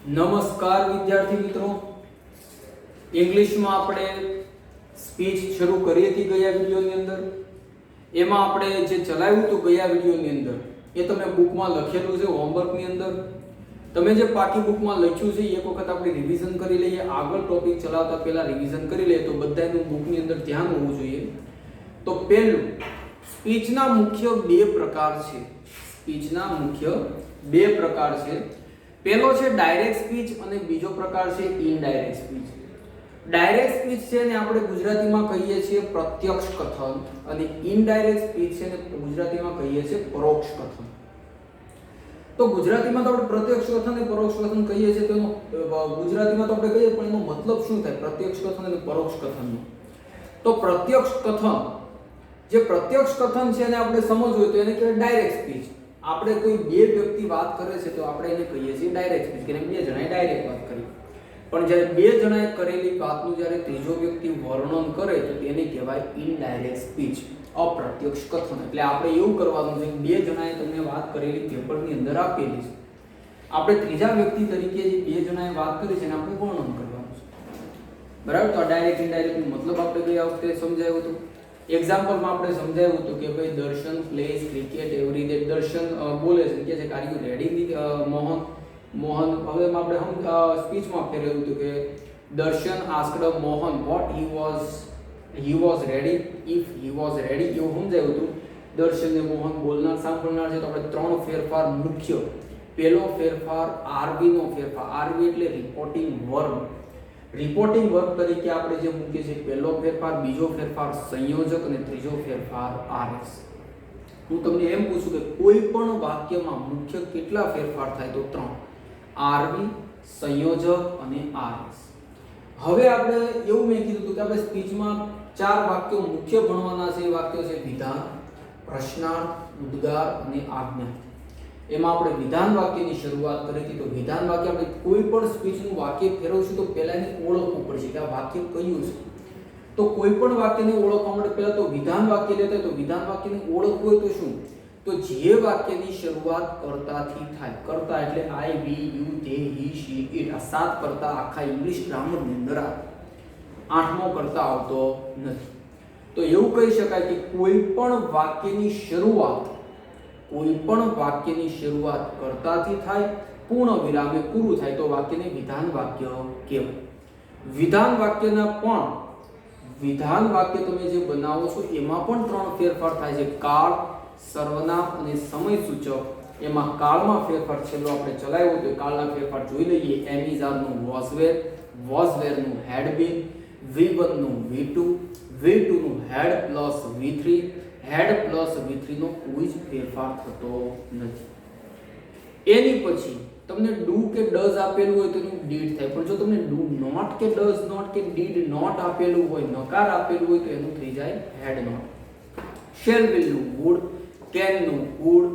નમસ્કાર વિદ્યાર્થી મિત્રો, ઇંગ્લિશમાં આપણે સ્પીચ શરૂ કરી હતી ગયા વિડિયોની અંદર. એમાં આપણે જે ચલાવ્યું હતું ગયા વિડિયોની અંદર એ તમે બુકમાં લખેલું છે હોમવર્કની અંદર. તમે જે પાકી બુકમાં લખ્યું છે એક વખત આપણે રિવિઝન કરી લઈએ. આગળ ટોપિક ચલાવતા પહેલા રિવિઝન કરી લઈએ તો બધાનું બુકની અંદર ધ્યાન હોવું જોઈએ. તો પહેલું, સ્પીચના મુખ્ય બે પ્રકાર છે. સ્પીચના મુખ્ય બે પ્રકાર છે. પહેલો છે ડાયરેક્ટ સ્પીચ અને બીજો પ્રકાર છે ઇનડાયરેક્ટ સ્પીચ. ડાયરેક્ટ સ્પીચ છે ને આપણે ગુજરાતીમાં કહીએ છીએ પ્રત્યક્ષ કથન અને ઇનડાયરેક્ટ સ્પીચ છે ને ગુજરાતીમાં કહીએ છીએ પરોક્ષ કથન. તો ગુજરાતીમાં તો આપણે પ્રત્યક્ષ કથન અને પરોક્ષ કથન કહીએ છીએ, તેનો ગુજરાતીમાં તો આપણે કહીએ પણ એનો મતલબ શું થાય પ્રત્યક્ષ કથન અને પરોક્ષ કથનનો? તો પ્રત્યક્ષ કથન, જે પ્રત્યક્ષ કથન છે એને આપણે સમજવું હોય તો એને કહેવાય ડાયરેક્ટ સ્પીચ. આપણે કોઈ બે વ્યક્તિ વાત કરે છે તો આપણે એને કહીએ છીએ ડાયરેક્ટ સ્પીચ, કે બે જણાએ ડાયરેક્ટ વાત કરી. પણ જ્યારે બે જણાએ કરેલી વાતનું જ્યારે ત્રીજો વ્યક્તિ વર્ણન કરે તો તેને કહેવાય ઇનડાયરેક્ટ સ્પીચ, અપ્રત્યક્ષ કથન. એટલે આપણે એવું કરવાનું છે કે બે જણાએ તમને વાત કરેલી પેપરની અંદર આપેલી છે, આપણે ત્રીજા વ્યક્તિ તરીકે જે બે જણાએ વાત કરી છે એને આપણે વર્ણન કરવાનું છે. બરાબર? તો ડાયરેક્ટ ઇનડાયરેક્ટ મતલબ આપણે ગયા વખતે સમજાવ્યું હતું. એક્ઝામ્પલમાં આપણે સમજાવ્યું હતું કે ભાઈ દર્શન પ્લેઝ ક્રિકેટ એવરી ડે. દર્શન બોલે છે કે છે આર યુ રેડી મોહન. હવે આપણે સ્પીચમાં ફેરવ્યું હતું કે Darshan asked Mohan what he was ready if he was ready. એવું સમજાવ્યું હતું. દર્શન ને મોહન બોલનાર સાંભળનાર છે. તો આપણે ત્રણ ફેરફાર મુખ્ય. પહેલો ફેરફાર આરબી નો ફેરફાર. આરબી એટલે રિપોર્ટિંગ વર્બ. રિપોર્ટિંગ વર્બ તરીકે આપણે જે મૂકીએ છીએ પહેલો ફેરફાર, બીજો ફેરફાર સંયોજક અને ત્રીજો ફેરફાર આરએસ. હું તમને એમ પૂછું કે કોઈ પણ વાક્યમાં મુખ્ય કેટલા ફેરફાર થાય? તો ત્રણ: આરબી, સંયોજક અને આરએસ. હવે આપણે એવું મેં કીધું હતું કે આપણે સ્પીચમાં ચાર વાક્યો મુખ્ય ભણવાના છે. એ વાક્યો છે વિધાન, પ્રશ્નાર્થ, ઉદ્ગાર અને આજ્ઞા. એમાં આપણે વિધાન વાક્યની શરૂઆત કરી હતી. તો વિધાન વાક્ય આપણે કોઈ પણ સ્પીચનું વાક્ય ફેરવશું તો પહેલા એને ઓળખવું પડશે કે આ વાક્ય કયું છે. તો કોઈ પણ વાક્યને ઓળખવા માટે પહેલા તો વિધાન વાક્ય લેતા હોય. તો વિધાન વાક્યને ઓળખવું હોય તો શું? તો જે વાક્યની શરૂઆત કર્તાથી થાય. કર્તા એટલે I, we, you, they, he, she, it. આ સાત કર્તા આખા ઇંગ્લિશ ગ્રામરની અંદર આવે. આઠમો કર્તા આવતો નથી. તો એવું કહી શકાય કે કોઈ પણ વાક્યની શરૂઆત કર્તાથી થાય, પૂર્ણ વિરામે પૂરું થાય તો વાક્યને વિધાન વાક્ય કહેવાય. વિધાન વાક્ય તમે જે બનાવો છો એમાં પણ ત્રણ ફેરફાર થાય છે: કાળ, સર્વનામ અને સમય સૂચક. એમાં કાળમાં ફેરફાર છેલ્લો આપણે ચલાવ્યો તો કાળના ફેરફાર જોઈ લઈએ. એમિઝારનું વોઝ વેરનું હેડ બીન, V1 નું V2, V2 નું had plus V3, had plus V3 નો કોઈ જ ફેરફાર થતો નથી. એની પછી તમને ડુ કે ડઝ આપેલું હોય તો એનું ડીડ થાય. પણ જો તમને ડુ નોટ કે ડઝ નોટ કે ડીડ નોટ આપેલું હોય, નકાર આપેલું હોય તો એનું થઈ જાય હેડ નોટ. શેલ વિલ નું વુડ, કેન નું કુડ,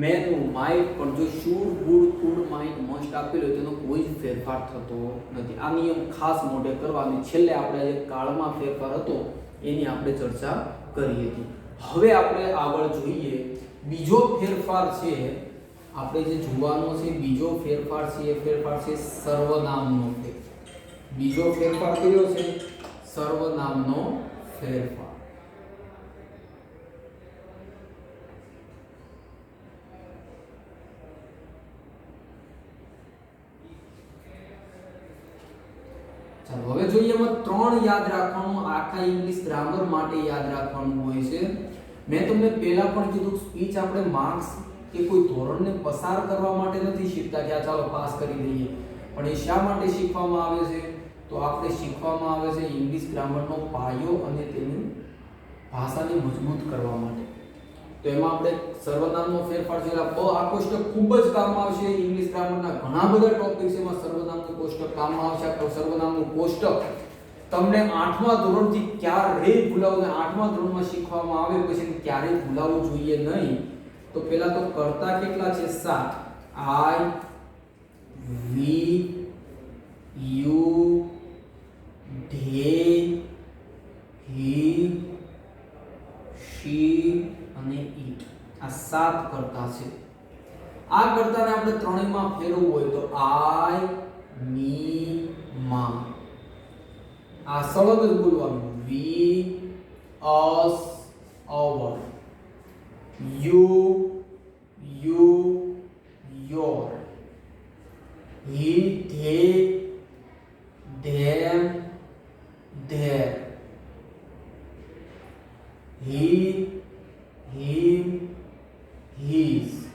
મેન નું માઇટ. પણ જો should, would, could, might, must આપેલું હોય તેનો કોઈ જ ફેરફાર થતો નથી. આ નિયમ ખાસ મોઢે કરવાનો. છેલ્લે આપણે જે કાળમાં ફેરફાર હતો એની આપણે ચર્ચા કરી હતી. હવે આપણે આગળ જોઈએ બીજો ફેરફાર છે. આપણે જે જોવાનો છે બીજો ફેરફાર છે એ ફેરફાર છે સર્વનામનો ફેરફાર. બીજો ફેરફાર કયો છે? સર્વનામનો ફેરફાર. ચાલો હવે જોઈએ. એમાં ત્રણ યાદ રાખવાનું, આખા ઇંગ્લિશ ગ્રામર માટે યાદ રાખવાનું હોય છે. મેં તમને પહેલા પણ કીધું સ્પીચ આપણે માર્ક્સ કે કોઈ ધોરણને પસાર કરવા માટે નથી શીખતા કે આ ચાલો પાસ કરી દઈએ. પણ એ શા માટે શીખવામાં આવે છે? તો આપણે શીખવામાં આવે છે ઇંગ્લિશ ગ્રામરનો પાયો અને તેની ભાષાને મજબૂત કરવા માટે. તો એમાં આપણે સર્વનામનો ફેરફાર છે. આ કોષ્ટક ખૂબ જ કામમાં આવશે. ઇંગ્લિશ ગ્રામરના ઘણા બધા ટોપિક્સ એમાં સર્વનામનું કોષ્ટક કામમાં આવશે. આ સર્વનામનું કોષ્ટક તમને 8મા ધોરણથી ક્યારેય ભૂલાવું નહીં. 8મા ધોરણમાં શીખવામાં આવે પછી ક્યારેય ભૂલાવવું જોઈએ નહીં. તો પહેલા તો કર્તા કેટલા છે? 7. આઈ, વી, યુ, ધે, હી, શી અને ઈટ. આ 7 કર્તા છે. આ કરતાને આપણે ત્રણેયમાં ફેરવવું હોય તો આઈ મી માં આ સળગ જ બોલવાનું we us our you your he they them their he him his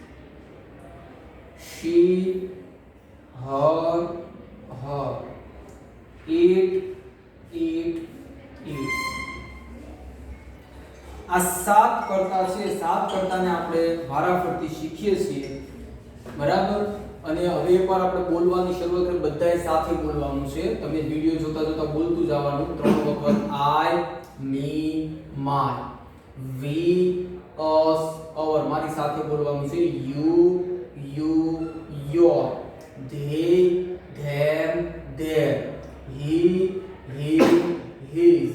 she her it આ સાત કરતા છે સાત કરતાને આપણે વારાફરતી શીખીએ છીએ બરાબર અને હવે એકવાર આપણે બોલવાની શરૂઆત કરી બધાએ સાથે બોલવાનું છે તમે વિડિયો જોતા જોતા બોલતું જવાનું ત્રણ વખત આઈ મી માય વી અસ અવર મારી સાથે બોલવાનું છે you your they them there he him his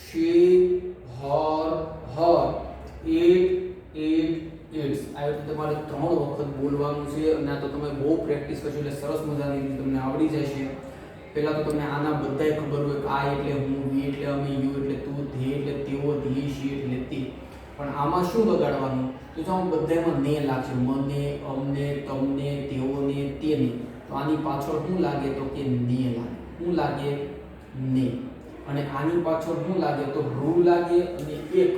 she her its આ રીતે તમારે ત્રણ વખત બોલવાનું છે અને આ તો તમે બહુ પ્રેક્ટિસ કરશો એટલે સરસ મજાની રીતે તમને આવડી જશે પહેલા તો તમને આના બધાય ખબર હોય કે આ એટલે હું વી એટલે અમે યુ એટલે તું ધે એટલે તેઓ ધી શી એટલે તે પણ આમાં શું લગાડવાનું તો જો બધાયમાં ને લાગશે મને અમને તમને તેઓને તેને તો આની પાછળ શું લાગે તો કે ને લાગે શું લાગે ને અને આની પાછળ શું લાગે તો રૂ લાગે અને એક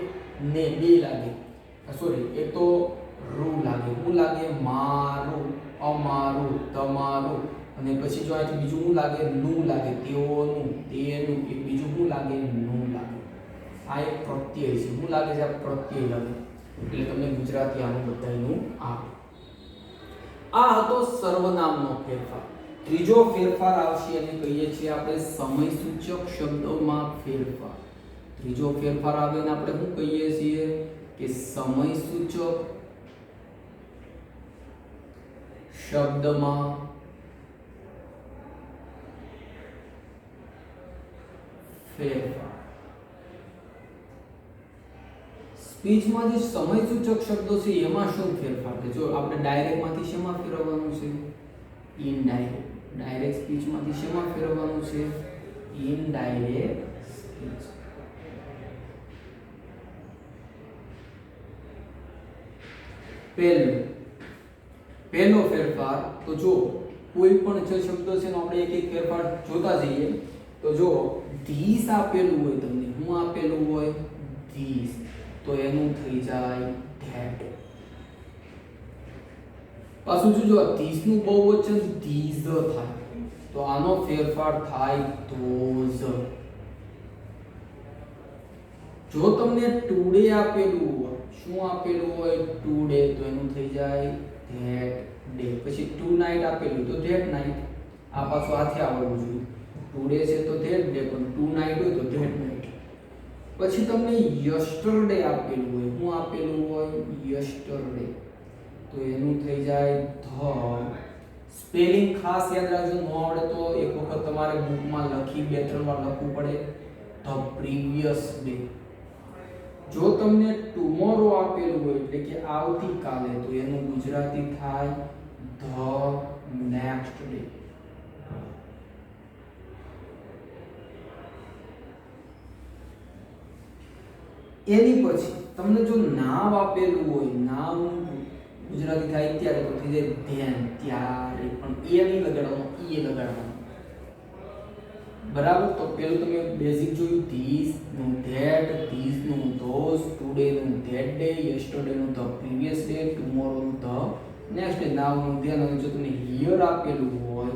ને બે લાગે સોરી એક તો રૂ લાગે શું લાગે મારું અમારું તમારું અને પછી જો અહીંથી બીજું શું લાગે નું લાગે તેઓનું તેનું એક બીજું શું લાગે નું લાગે આ એક પ્રત્યય છે શું લાગે છે આ પ્રત્યય લાગે એટલે તમને ગુજરાતી આનું બધાયનું આ હતો સર્વનામનો ફેરફાર ત્રીજો ફેરફાર આવશે અને કહીએ છીએ આપણે સમયસૂચક શબ્દોમાં ફેરફાર ત્રીજો ફેરફાર આવે ને આપણે શું કહીએ છીએ કે સમયસૂચક શબ્દમાં ફેરફાર સ્પીચમાં જે સમયસૂચક શબ્દો છે એમાં શું ફેરફાર છે જો આપણે ડાયરેક્ટમાંથી શેમાં ફેરવવાનું છે ઇનડાયરેક્ટ ડાયરેક્ટ સ્પીચમાંથી શેમાં ફેરવવાનું છે ઇનડાયરેક્ટ સ્પીચ પહેલો ફેરફાર તો જો કોઈ પણ જે શબ્દ છે એનો આપણે એક એક ફેરફાર જોતા જઈએ તો જો ધીસ આપેલું હોય તમને હું આપેલું હોય ધીસ તો એનું થઈ જાય ધેટ પાછું જો ધીસ નું બહુવચન ધીઝ થાય તો આનો ફેરફાર થાય ધોઝ જો તમને ટુડે આપેલું હોય શું આપેલું હોય ટુડે તો એનું થઈ જાય ધેટ ડે પછી ટુ નાઈટ આપેલું તો ધેટ નાઈટ આ પાછું હાથે આવડવું જોઈએ ટુડે છે તો ધેટ ડે પણ ટુ નાઈટ હોય તો ધેટ નાઈટ પછી તમને યસ્ટરડે આપેલું હોય શું આપેલું હોય યસ્ટરડે તો એનું થઈ જાય ધ સ્પેલિંગ ખાસ યાદ રાખજો ન આવડે તો એક વખત તમારે બુકમાં લખી બે ત્રણ વાર લખવું પડે ધ પ્રીવિયસ ડે જો તમને ટુમોરો આપેલું હોય એટલે કે આવતીકાલે તો એનું ગુજરાતી થાય ધ નેક્સ્ટ ડે એની પછી તમને જો નામ આપેલું હોય નામ ગુજરાતી થાય ત્યારે તો થઈ જાય ધ્યાન ત્યારે પણ એ નહીં લગાડવાનું એ લગાડવાનું બરાબર તો પેલું તમે બેઝિક જોયું ધીસ નું ધેટ ધીસ નું ધોઝ ટુડે નું ધેટ ડે યસ્ટરડે નું ધ પ્રીવિયસ ડે ટુમોરો નું ધ નેક્સ્ટ ડે નાઉ નું ધેન અને જો તમને હિયર આપેલું હોય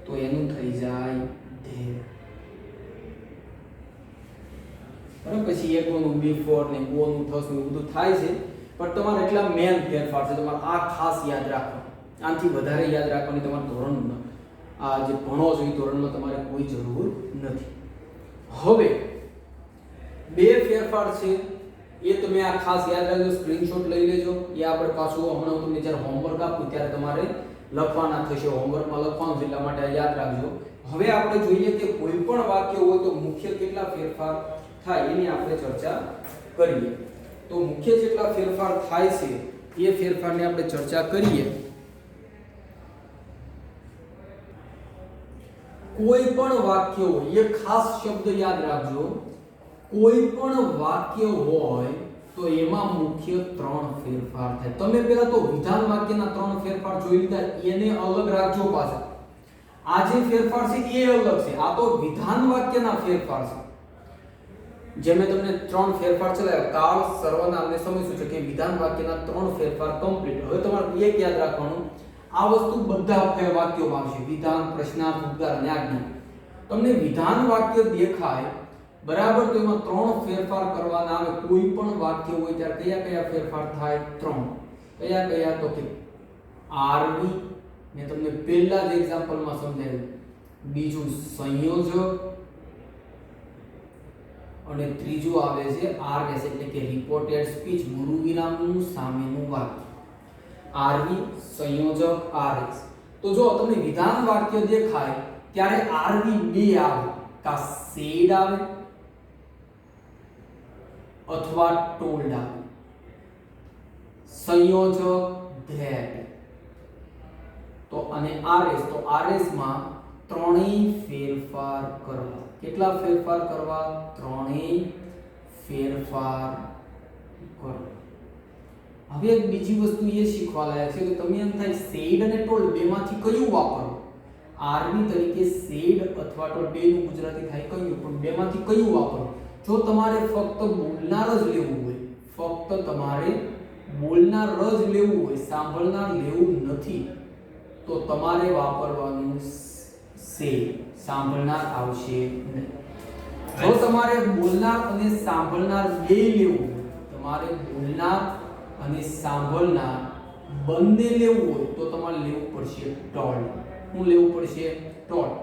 તો એનું થઈ જાય ધેર બરાબર પછી એક નું બિફોર ને ગો નું થસ નું બધું થાય છે પણ તમારે એટલા મેન ફેરફાર છે તમારે આ ખાસ યાદ રાખો આનાથી વધારે યાદ રાખવાની તમારે ધોરણ આ જે ભણો છો એ ધોરણમાં તમારે કોઈ જરૂર નથી હવે બે ફેરફાર છે એ તમે આ ખાસ યાદ રાખજો સ્ક્રીનશોટ લઈ લેજો એ આપણે પાછું હમણાં તમને જ્યારે હોમવર્ક આપું ત્યારે તમારે લખવાના થશે હોમવર્કમાં લખવાનું છે એટલા માટે યાદ રાખજો હવે આપણે જોઈએ કે કોઈ પણ વાક્ય હોય તો મુખ્ય કેટલા ફેરફાર થાય એની આપણે ચર્ચા કરીએ તો મુખ્ય જેટલા ફેરફાર થાય છે એ ફેરફારની આપણે ચર્ચા કરીએ કોઈ પણ વાક્ય હોય, એક ખાસ શબ્દ યાદ રાખજો, કોઈ પણ વાક્ય હોય તો એમાં મુખ્ય 3 ફેરફાર થાય. તમે પહેલા તો વિધાન વાક્યના 3 ફેરફાર જોઈ લીધા, એને અલગ રાખજો પાછા. આ જે ફેરફાર છે એ અલગ છે, આ તો વિધાન વાક્યના ફેરફાર છે. જે મેં તમને 3 ફેરફાર ચલાવ્યા, કાળ, સર્વનામ અને સમય સૂચક, કે વિધાન વાક્યના 3 ફેરફાર કમ્પ્લીટ. હવે તમારે એક યાદ રાખવાનું, આ વસ્તુ બધા વાક્યોમાં આવશે, વિધાન, પ્રશ્નાર્થ, ઉદ્ગાર અને આજ્ઞા. તમને વિધાન વાક્ય દેખાય બરાબર, તો એમાં 3 ફેરફાર કરવાના આવે. કોઈ પણ વાક્ય હોય ત્યારે કયા કયા ફેરફાર થાય? 3. કયા કયા? તો કે આરવી, મેં તમને પહેલા જ એક્ઝામ્પલમાં સમજાવ્યું, બીજું સંયોજક, અને ત્રીજું આવે છે આરએસ, એટલે કે રિપોર્ટેડ સ્પીચ, ગુરુ વિરામનું સામેનું વાક્ય. આરવી, સંયોજક, આરએસ. તો જો તમને વિધાન વાક્ય દેખાય ત્યારે આરવી 2 આવે, કા સેડ આવે અથવા ટોલ્ડ આવે. સંયોજક ધેટ. તો અને આરએસ, તો આરએસ માં 3 ફેરફાર કરવા. કેટલા ફેરફાર કરવા? 3 ફેરફાર કરવા. હવે એક બીજી વસ્તુ એ શીખવા લાયક છે કે તમે એમ થાય સેડ અને ટોલ્ડ બેમાંથી કયું વાપરો? આરવી તરીકે સેડ અથવા ટોલ્ડ બેનું ગુજરાતી થાય કયું, પણ બેમાંથી કયું વાપરો? જો તમારે ફક્ત બોલનાર જ લેવું હોય, ફક્ત તમારે બોલનાર જ લેવું હોય, સાંભળનાર લેવું નથી, તો તમારે વાપરવાનું સેડ, સાંભળનાર આવશે નહીં. જો તમારે બોલનાર અને સાંભળનાર બે લેવું હોય, તમારે બોલનાર અને સાંભળનાર બંને લેવું હોય તો તમારે લેવું પડશે ટોલ્ડ. શું લેવું પડશે? ટોલ્ડ.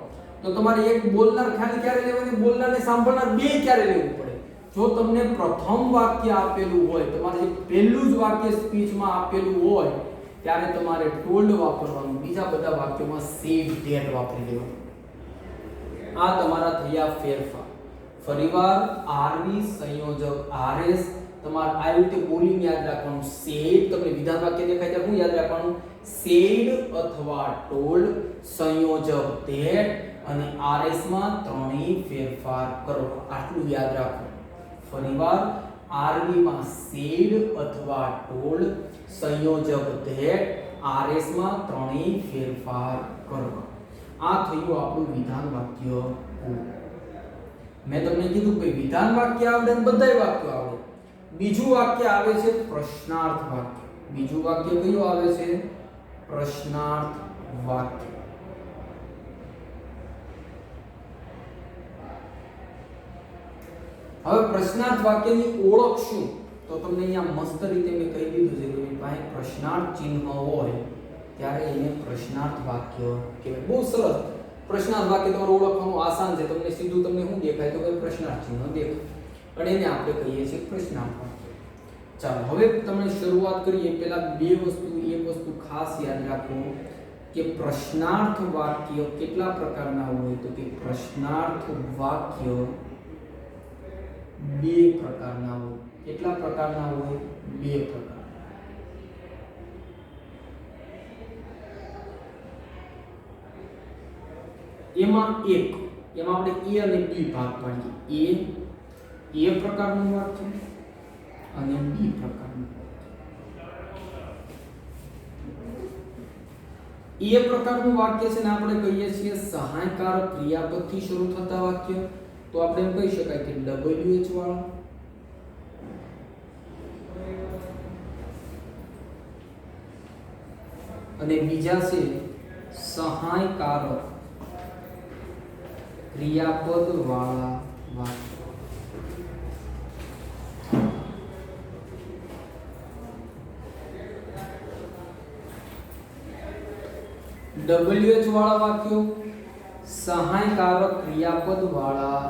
તો તમારે એક બોલનાર ખાલી ક્યારે લેવાની, બોલનાર અને સાંભળનાર બે ક્યારે લેવું પડે? જો તમને પ્રથમ વાક્ય આપેલું હોય, તમારે જે પહેલું જ વાક્ય સ્પીચમાં આપેલું હોય ત્યારે તમારે ટોલ્ડ વાપરવાનું, બીજા બધા વાક્યોમાં સેડ ધેટ વાપરી દેવાનું. આ તમારા થયા ફેરફાર. ફરીવાર આરવી, સંયોજક, આરએસ. તમારે આ રીતે બોલિંગ યાદ રાખવાનું. સેડ, તમને વિધાન વાક્ય દેખાય ત્યારે શું યાદ રાખવાનું? સેડ અથવા ટોલ્ડ, સંયોજક ધેટ, અને આરએસ માં 3 ફેરફાર કરો. આટલું યાદ રાખો. ફરીવાર આરવી માં સેડ અથવા ટોલ્ડ, સંયોજક ધેટ, આરએસ માં 3 ફેરફાર કરો. આ થયું આપણું વિધાન વાક્ય. મેં તમને કીધું કે વિધાન વાક્ય આવડે ને બધાય વાક્યો આવડે. બીજું વાક્ય આવે છે પ્રશ્નાર્થ વાક્ય. બીજું વાક્ય કયું આવે છે? પ્રશ્નાર્થ વાક્ય. હવે પ્રશ્નાર્થ વાક્યની ઓળખ શું? તો તમને અહીંયા મસ્ત રીતે મેં કહી દીધું છે કે ભાઈ પ્રશ્નાર્થ ચિહ્ન હોય ત્યારે એને પ્રશ્નાર્થ વાક્ય કહેવાય. બહુ સરસ. પ્રશ્નાર્થ વાક્ય તમારે ઓળખવાનું આસાન છે. તમને સીધું તમને શું દેખાય? તો કે પ્રશ્નાર્થ ચિહ્ન દેખાય, અને એને આપણે કહીએ છીએ પ્રશ્નાર્થ વાક્ય. ચાલો હવે તમને શરૂઆત કરીએ. પહેલા એક વસ્તુ ખાસ યાદ રાખો કે પ્રશ્નાર્થ વાક્ય કેટલા પ્રકારના હોય? તો કે પ્રશ્નાર્થ વાક્ય 2 પ્રકારના હોય. કેટલા પ્રકારના હોય? 2 પ્રકાર. એમાં આપણે એ અને બી ભાગ પાડીએ. એ પ્રકારનું વાક્ય અને બી પ્રકારનું. એ પ્રકારનું વાક્ય છે ને આપણે કહીએ છીએ સહાયકારક ક્રિયાપદથી શરૂ થતા વાક્ય. તો આપણે એમ કહી શકાય કે WH વાળા. અને બીજા છે સહાયકારક ક્રિયાપદ વાળા વાક્ય. WH વાળા વાક્યો, સહાયકારક ક્રિયાપદ વાળા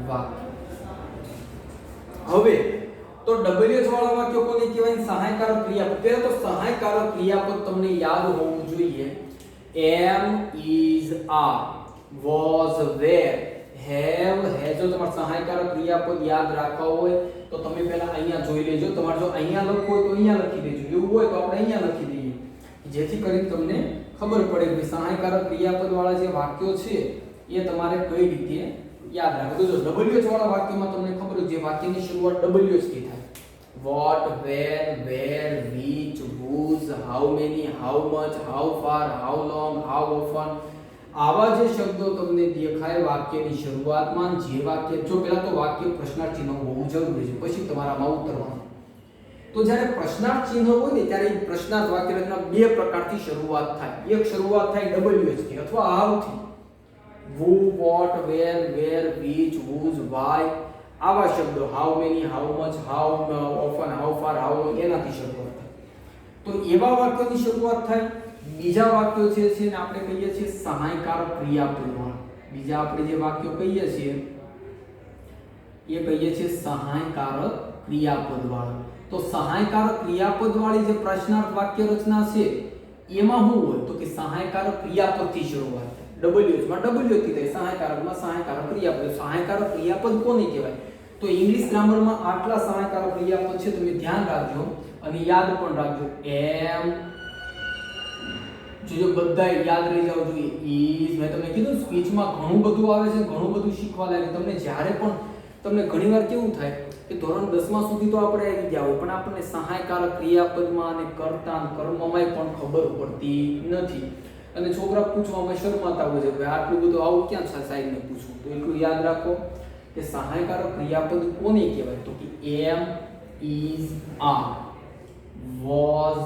વાક્ય. હવે તો WH વાળા વાક્યો કોને કહેવાય? સહાયકારક ક્રિયાપદ. પહેલા તો સહાયકારક ક્રિયાપદ તમને યાદ હોવું જોઈએ. am, is, are, was, were, have, has. જો તમારે સહાયકારક ક્રિયાપદ યાદ રાખવા હોય તો તમે પહેલા અહીંયા જોઈ લેજો. તમારે જો અહીંયા લખવું હોય તો અહીંયા લખી દેજો, એવું હોય તો આપણે અહીંયા લખી દઈએ, જેથી કરીને તમને ખબર પડે કે સહાયકારક ક્રિયાપદ વાળા જે વાક્યો છે એ તમારે કઈ રીતે યાદ રાખવું. તો જો WH વાળા વાક્યમાં તમને ખબર છે જે વાક્યની શરૂઆત WH થી થાય, what, when, where, which, whose, how many, how much, how far, how long, how often, આવા જે શબ્દો તમને દેખાય વાક્યની શરૂઆતમાં, જે વાક્ય જો પહેલા તો વાક્ય પ્રશ્નાર્થ ચિહ્ન હોવું જરૂરી છે, પછી તમારામાં ઉતરવાનું. તો જ્યારે પ્રશ્નાર્થ ચિહ્ન હોય ને ત્યારે પ્રશ્નાર્થ વાક્ય રચના બે પ્રકારથી શરૂઆત થાય. એક શરૂઆત થાય WH થી અથવા how થી, who, what, when, where, which, whose, why, આવા શબ્દો, how many, how much, how often, how far, how long, એનાથી શરૂઆત થાય. તો એવા વાક્યોની શરૂઆત થાય. બીજા વાક્યો છે ને આપણે કહીએ છીએ સહાયકારક ક્રિયાપદવાળા. બીજા આપણે જે વાક્યો કહીએ છીએ એ કહીએ છીએ સહાયકારક ક્રિયાપદવાળા. તો સહાયકારક ક્રિયાપદવાળી જે પ્રશ્નાર્થ વાક્ય રચના છે એમાં શું હોય તો કે સહાયકારક ક્રિયાપદથી શરૂઆત થાય. WH માં WH થી થાય, સહાયકારકમાં સહાયકારક ક્રિયાપદ. સહાયકારક ક્રિયાપદ કોને કહેવાય? તો ઇંગ્લિશ ગ્રામરમાં આટલા સહાયકારક ક્રિયાપદ છે, તમે ધ્યાન રાખજો અને યાદ પણ રાખજો. એમ જો બધા યાદ રહી જાવ જોઈએ. ઇઝ મેં તમને કીધું સ્પીચમાં ઘણું બધું આવે છે, ઘણું બધું શીખવા લાગે. તમને જ્યારે પણ તમને ઘણીવાર કેવું થાય કે ધોરણ 10 સુધી તો આપણે આવી ગયા હોય, પણ આપણને સહાયકારક ક્રિયાપદમાં અને કર્તા અને કર્મમાંય પણ ખબર પડતી નથી. અને છોકરા પૂછવામાં શરમાતા હોય છે, ભાઈ આટલું બધું આવું ક્યાં સાહેબને પૂછવું. તો એટલું યાદ રાખો કે સહાયકારક ક્રિયાપદ કોને કહેવાય તો કે am, is, are, was,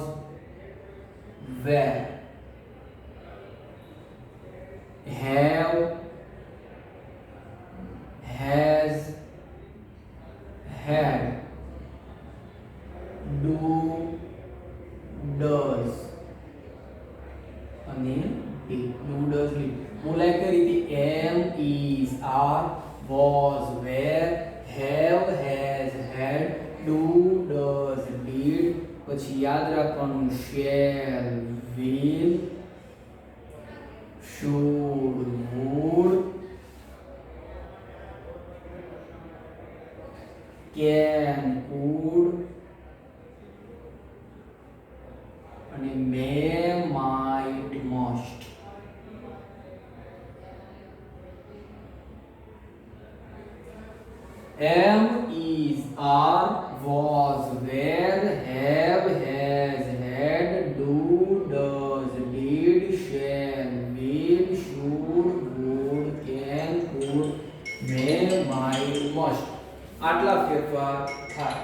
were, have, has, had, do, does અને did. do, does, did. બોલાય કઈ રીતે? am, is, are, was, were, have, has, had, do, does, did. પછી યાદ રાખવાનું shall, will, should, would, can, could અને may, might, must. am, is, are, was, were, have, has, had, do, does, did, shall, will, should, would, can, could, may, might, must. આટલા ફેરફાર થાય.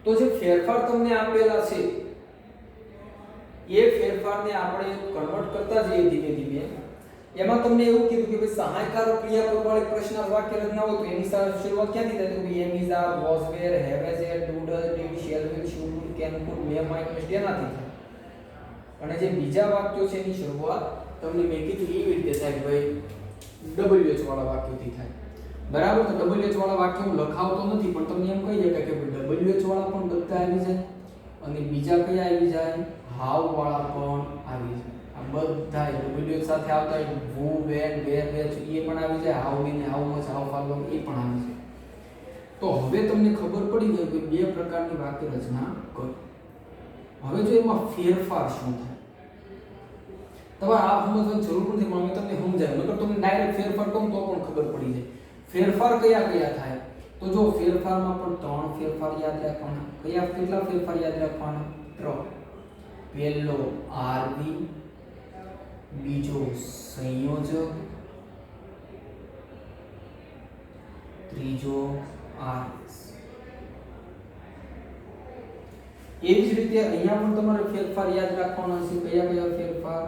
તો જે ફેરફાર તમને આપેલા છે એ ફેરફારને આપણે કન્વર્ટ કરતા જઈએ ધીમે ધીમે. એમાં તમને એવું કીધું કે ભાઈ સહાયકારક ક્રિયાપદ વાળી પ્રશ્નાર્થ વાક્ય રચના હોય તો એની સાથે શરૂઆત ક્યાંથી થાય? તો am, is, are, was, were, have, has, had, do, does, did, shall, will, should, would, can, could, may, might, must એનાથી થાય. અને જે બીજા વાક્યો છે એની શરૂઆત તમને મેં કીધું એવી રીતે થાય કે ભાઈ WH વાળા વાક્યોથી થાય. બરાબર? તો WH વાળા વાક્ય હું લખાવતો નથી, પણ તમને એમ કહી શકાય કે WH વાળા પણ બધા આવી જાય અને બીજા કયા આવી જાય? હાવ વાળા પણ આવી જાય. આ બધા WH સાથે આવતા હોય who, when, where, which એ પણ આવી જાય. how many, how much, how far, long એ પણ આવી જાય. તો હવે તમને ખબર પડી ગઈ કે બે પ્રકારની વાક્ય રચના કઈ. હવે જો એમાં ફેરફાર શું થાય તમારે આ સમજવાની જરૂર નથી, પણ મેં તમને સમજાવ્યું. નકર તમને ડાયરેક્ટ ફેરફાર કહું તો પણ ખબર પડી જાય. ફેરફાર કયા કયા થાય? તો જો ફેરફારમાં પણ ત્રણ ફેરફાર યાદ રાખવાના. કયા કેટલા ફેરફાર યાદ રાખવાના? 3. પહેલો આરવી, બીજો સંયોજક, ત્રીજો આરએસ. એવી જ રીતે અહીંયા પણ તમારે ફેરફાર યાદ રાખવાના છે. કયા કયા ફેરફાર?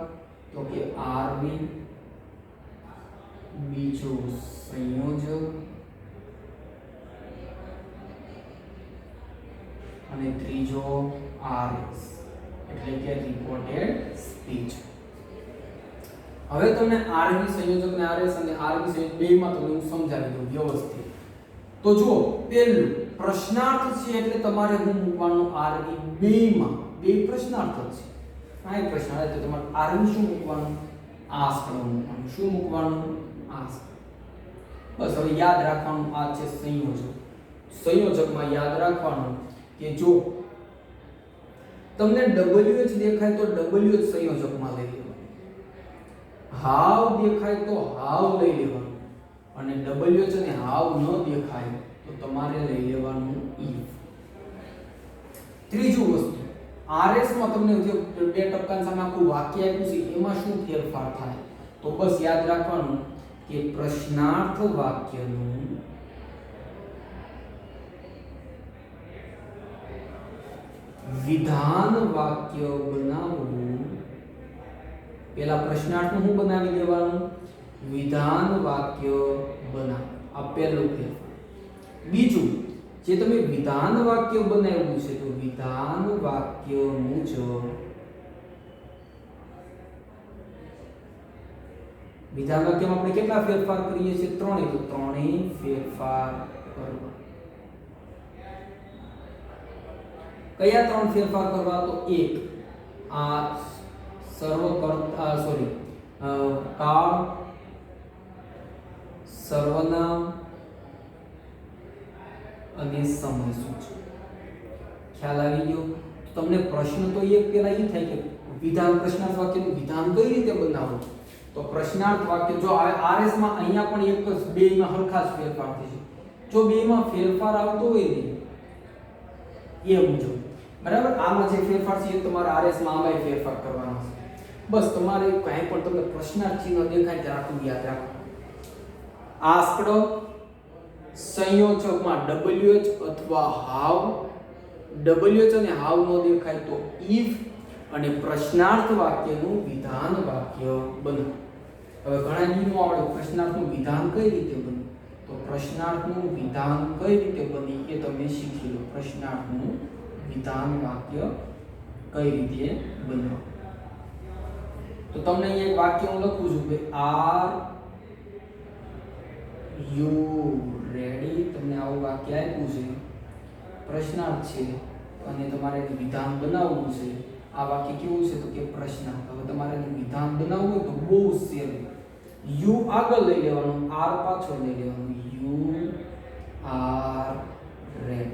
તો કે આરવી, બીજો સંયોજક અને ત્રીજો આરએસ એટલે કે રિપોર્ટેડ સ્પીચ. હવે તમને આરવી સંયોજક ને આરએસ અને આરવી સંયોજક બેમાં તમને હું સમજાવી દઉં વ્યવસ્થિત. તો જો પહેલું પ્રશ્નાર્થ છે એટલે તમારે હું મૂકવાનું આરવી બેમાં. બે પ્રશ્નાર્થ છે. આ એક પ્રશ્નાર્થ એટલે તમારે આરવી શું મૂકવાનું? આસ્ક મૂકવાનું. શું મૂકવાનું? આસ્ક. બસ હવે યાદ રાખવાનું આ છે સંયોજક. સંયોજકમાં યાદ રાખવાનું કે જો તમને WH દેખાય તો WH સંયોજકમાં લઈ લેવાનું. હાવ દેખાય તો હાવ લઈ લેવાનું, અને ડબલ્યુ છે ને હાવ ન દેખાય તો તમારે લઈ લેવાનું ઇફ. ત્રીજું વસ્તુ, આરએસ માં તમને જે 2% સામે આખું વાક્ય આપ્યું છે એમાં શું ફેરફાર થાય, તો બસ યાદ રાખવાનું કે પ્રશ્નાર્થ વાક્યનું વિધાન વાક્ય બનાવવું. પેલા પ્રશ્નાર્થનું શું બનાવી દેવાનું, વિધાન વાક્ય બનાવ. આ પહેલું ફેરફાર. બીજું, જે તમે વિધાન વાક્ય બનાવ્યું છે તો વિધાન વાક્ય મુજબ વિધાન વાક્યમાં આપણે કેટલા ફેરફાર કરીએ છીએ, ત્રણેય. તો ત્રણેય ફેરફાર કરવા. કયા ત્રણ ફેરફાર કરવા, તો એક આ કાળ, સર્વનામ અને સમય સૂચક. ખ્યાલ આવી ગયો? તમને પ્રશ્ન તો એક પેલા એ થાય કે વિધાન પ્રશ્નાર્થ વાક્યનું વિધાન કઈ રીતે બનાવવું. તો પ્રશ્નાર્થ વાક્ય જો આરએસ માં અહીંયા પણ એક જ બેયમાં હરખા જ ફેરફાર થશે. જો બેયમાં ફેરફાર આવતો હોય ને એ મુજબ, બરાબર, આમાં જે ફેરફાર છે એ તમારે આરએસ માં આમાંય ફેરફાર કરવાનો છે. બસ તમારે કાંઈ પણ તમને પ્રશ્નાર્થ ચિહ્ન દેખાય ત્યારે આટલું યાદ રાખો. આસ્કડ સંયોજકમાં WH અથવા હાવ, WH અને હાવ નો દેખાય તો if, અને પ્રશ્નાર્થ વાક્યનું વિધાન વાક્ય બને. હવે ઘણા નિયમો આવડે, પ્રશ્નાર્થનું વિધાન કઈ રીતે બને, તો પ્રશ્નાર્થનું વિધાન કઈ રીતે બને એ તમે શીખી લો. પ્રશ્નાર્થનું વિધાન વાક્ય કઈ રીતે બને. તો તમને અહીંયા એક વાક્ય હું લખું છું કે આર યુ રેડી. તમને આવું વાક્ય આપ્યું છે, પ્રશ્નાર્થ છે અને તમારે વિધાન બનાવવું છે. આ વાક્ય કેવું છે, તો કે પ્રશ્નાર્થ. હવે તમારે વિધાન બનાવવું હોય તો બહુ સહેલું, યુ આગળ લઈ લેવાનું, આર પાછળ લઈ લેવાનું. You are red.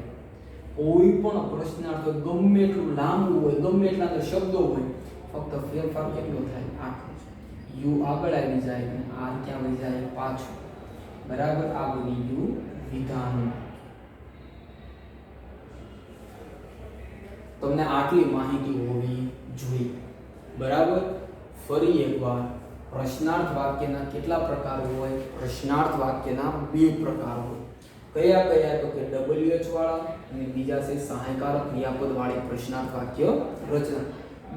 કોઈ પણ પ્રશ્નાર્થ ગમે એટલું લાંબુ હોય, ગમે એટલા અંદર શબ્દો હોય, ફક્ત ફેરફાર કેટલો થાય, આટલો. યુ આગળ આવી જાય અને આર ક્યાં વહી જાય, પાછળ. બરાબર, આ બની ગયું વિધાન. તમને આટલી માહિતી હોવી જોઈએ. બરાબર, ફરી એકવાર, પ્રશ્નાર્થ વાક્યના કેટલા પ્રકાર હોય, પ્રશ્નાર્થ વાક્યના બે પ્રકાર હોય. કયા કયા, તો કે WH વાળા અને બીજા છે સહાયકારક ક્રિયાપદ વાળી પ્રશ્નાર્થ વાક્ય રચના.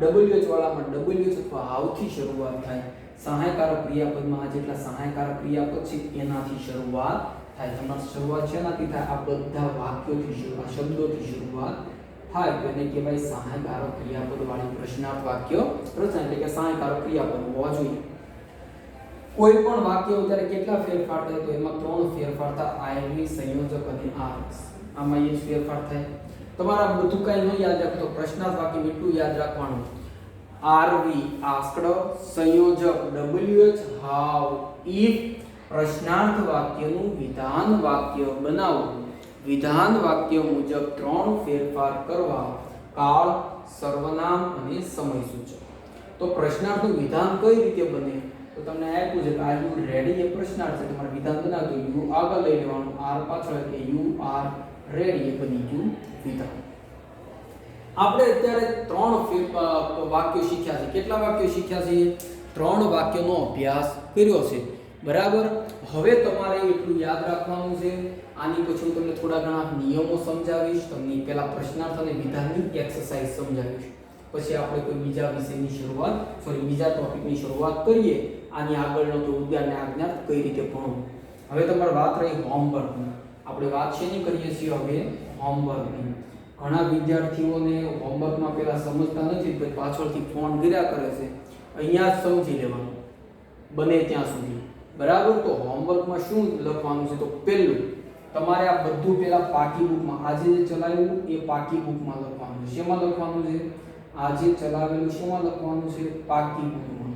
WH વાળામાં WH અથવા હાવથી શરૂઆત થાય, સહાયકારક ક્રિયાપદમાં આ જેટલા સહાયકારક ક્રિયાપદ છે એનાથી શરૂઆત થાય. તમારી શરૂઆત શેનાથી થાય, આ બધા વાક્યોથી શરૂઆત, શબ્દોથી શરૂઆત થાય તો એને કહેવાય સહાયકારક ક્રિયાપદ વાળી પ્રશ્નાર્થ વાક્ય રચના. એટલે કે સહાયકારક ક્રિયાપદ હોવા જોઈએ. કોઈ પણ વાક્ય ત્યારે કેટલા ફેરફાર થાય, તો એમાં ત્રણ ફેરફાર થાય, આઈવી, સંયોજક અને આરએસ. આમાં એ જ ફેરફાર થાય. તમારા બધું કાંઈ ન યાદ રાખો તો પ્રશ્નાર્થ વાક્ય એટલું યાદ રાખવાનું, આરવી આસ્કડ, સંયોજક WH હાવ, if, પ્રશ્નાર્થ વાક્યનું વિધાન વાક્ય બનાવવું. વિધાન વાક્ય મુજબ ત્રણ ફેરફાર કરવા, કાળ, સર્વનામ અને સમય સૂચક. તો પ્રશ્નાર્થનું વિધાન કઈ રીતે બને, તો તમને આપ્યું છે કે આર યુ રેડી એ પ્રશ્નાર્થ છે. તમારે વિધાન બનાવતો યુ આગળ લઈ લેવાનું, આર પાછળ, એટલે યુ આર રેડી એ બની ગયું વિધાન. આપણે અત્યારે ત્રણ વાક્યો શીખ્યા છે. કેટલા વાક્યો શીખ્યા છે? ત્રણ વાક્યોનો અભ્યાસ કર્યો છે. બરાબર, હવે તમારે એટલું યાદ રાખવાનું છે. આની પછી હું તમને થોડા ઘણા નિયમો સમજાવીશ, તમને પહેલા પ્રશ્નાર્થ અને વિધાનની એક્સરસાઇઝ સમજાવીશ. પછી આપણે કોઈ બીજા વિષયની શરૂઆત, બીજા ટોપિકની શરૂઆત કરીએ. આની આગળનો તો ઉદ્ગાર અને આજ્ઞાર્થ કઈ રીતે ભણવું. હવે તમારી વાત રહી હોમવર્કની. આપણે વાત શેની કરીએ છીએ હવે? હોમવર્કની. ઘણા વિદ્યાર્થીઓને હોમવર્કમાં પહેલા સમજતા નથી, પછી પાછળથી ફોન કર્યા કરે છે. અહીંયા જ સમજી લેવાનું બને ત્યાં સુધી. બરાબર, તો હોમવર્કમાં શું લખવાનું છે? તો પહેલું તમારે આ બધું પહેલા પાકી બુકમાં, આજે જે ચલાવ્યું એ પાકી બુકમાં લખવાનું છે. શેમાં લખવાનું છે? આજે ચલાવેલું શેમાં લખવાનું છે? પાકી બુકમાં.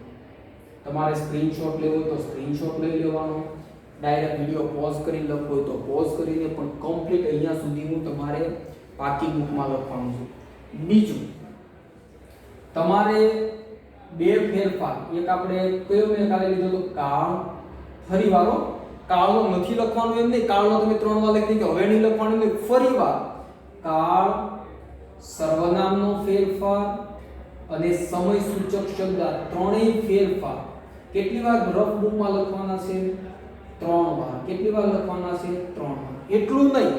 તમારે સ્ક્રીનશોટ લેવો તો સ્ક્રીનશોટ લઈ લેવાનો, ડાયરેક્ટ વિડિયો પોઝ કરીને લખવો હોય તો પોઝ કરીને, પણ કમ્પ્લીટ અહીંયા સુધીનું તમારે પાકી બુકમાં લખવાનું છે. બીજું, તમારે બે ફેરફાર. એક આપણે કયો મેં કાલે લીધો તો કાળ. ફરીવારો કાળનો નથી લખવાનું એમ નહીં, કાળનો તમે 3 વાર લખી દો, હવે નહીં લખવાનું નહીં, ફરીવાર કાળ, સર્વનામનો ફેરફાર અને સમય સૂચક શબ્દ આ ત્રણેય ફેરફાર કેટલી વાર રફ બુકમાં લખવાના છે? 3 વાર. કેટલી વાર લખવાના છે? 3 વાર. એટલું નહીં,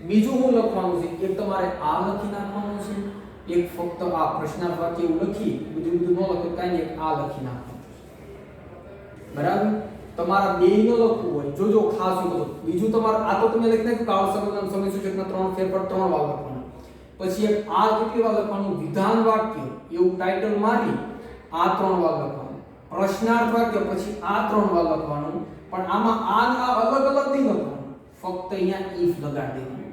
બીજું શું લખવાનું છે? એક તમારે આ લખી નાખવાનું છે, એક ફક્ત આ પ્રશ્નાર્થ વાક્ય એવું લખી, બીજું ન લખો કાઈ નહીં, આ લખી નાખવાનું છે. બરાબર? તમારા બેયનો લખવું હોય, જોજો ખાસ હું બીજું તમારે આ તો તમે લખી નાખ્યું કાળ, સર્વનામ, સમય સૂચકના 3 ફેરફાર 3 વાર લખવાનું. પછી એક આ કેટલી વાર લખવાનું? વિધાન વાક્ય એવું ટાઇટલ મારી આ 3 વાર લખવાનું. પ્રશ્નાર્થ વાક્ય પછી આ 3 વાર લખવાનું. પણ આમાં આ અલગ અલગ નહીં લખવાનું, ફક્ત અહીંયા ઇફ લગાડી દેવાનું.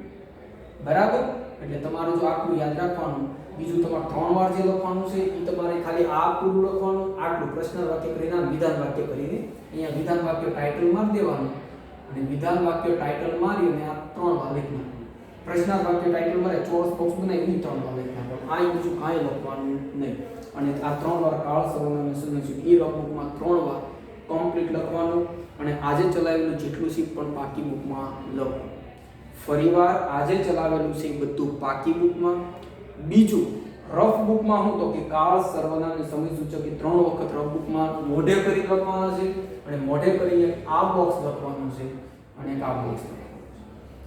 બરાબર? એટલે તમારે જો આટલું યાદ રાખવાનું. બીજું તમારે 3 વાર જે લખવાનું છે એ તમારે ખાલી આ પૂરું લખવાનું, આટલું પ્રશ્નાર્થ વાક્ય કરીને વિધાન વાક્ય કરીને અહીંયા વિધાન વાક્ય ટાઇટલ મારી દેવાનું અને વિધાન વાક્ય ટાઇટલ મારી અને આ 3 વાર લખી નાખવાનું. પ્રશ્નાર્થ વાક્ય ટાઇટલ મારે ચોરસ બોક્સ બનાવી 3 વાર લખી નાખવાનું. આ બીજું કાંઈ લખવાનું નહીં. અને આ 3 વાર કાળ, સર્વનામ, સમય સૂચક એ બુકમાં 3 વાર કમ્પ્લીટ લખવાનું. અને આજે ચલાવેલું જેટલું છે પણ પાકી બુકમાં લખો. ફરીવાર આજે ચલાવેલું છે બધું પાકી બુકમાં. બીજું રફ બુકમાં હું તો કે કાળ, સર્વનામ અને સમય સૂચક એ 3 વખત રફ બુકમાં મોઢે કરી લખવાના છે અને મોઢે કરીને આ બોક્સ લખવાનું છે અને એક આ બોક્સ લખવાનું છે.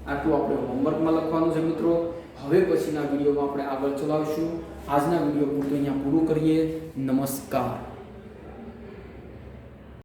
આટલું આપણે હોમવર્કમાં લખવાનું છે મિત્રો. હવે પછીના વિડીયોમાં આપણે આગળ ચલાવીશું. આજના વિડીયો પૂરતું અહીંયા પૂરું કરીએ. નમસ્કાર.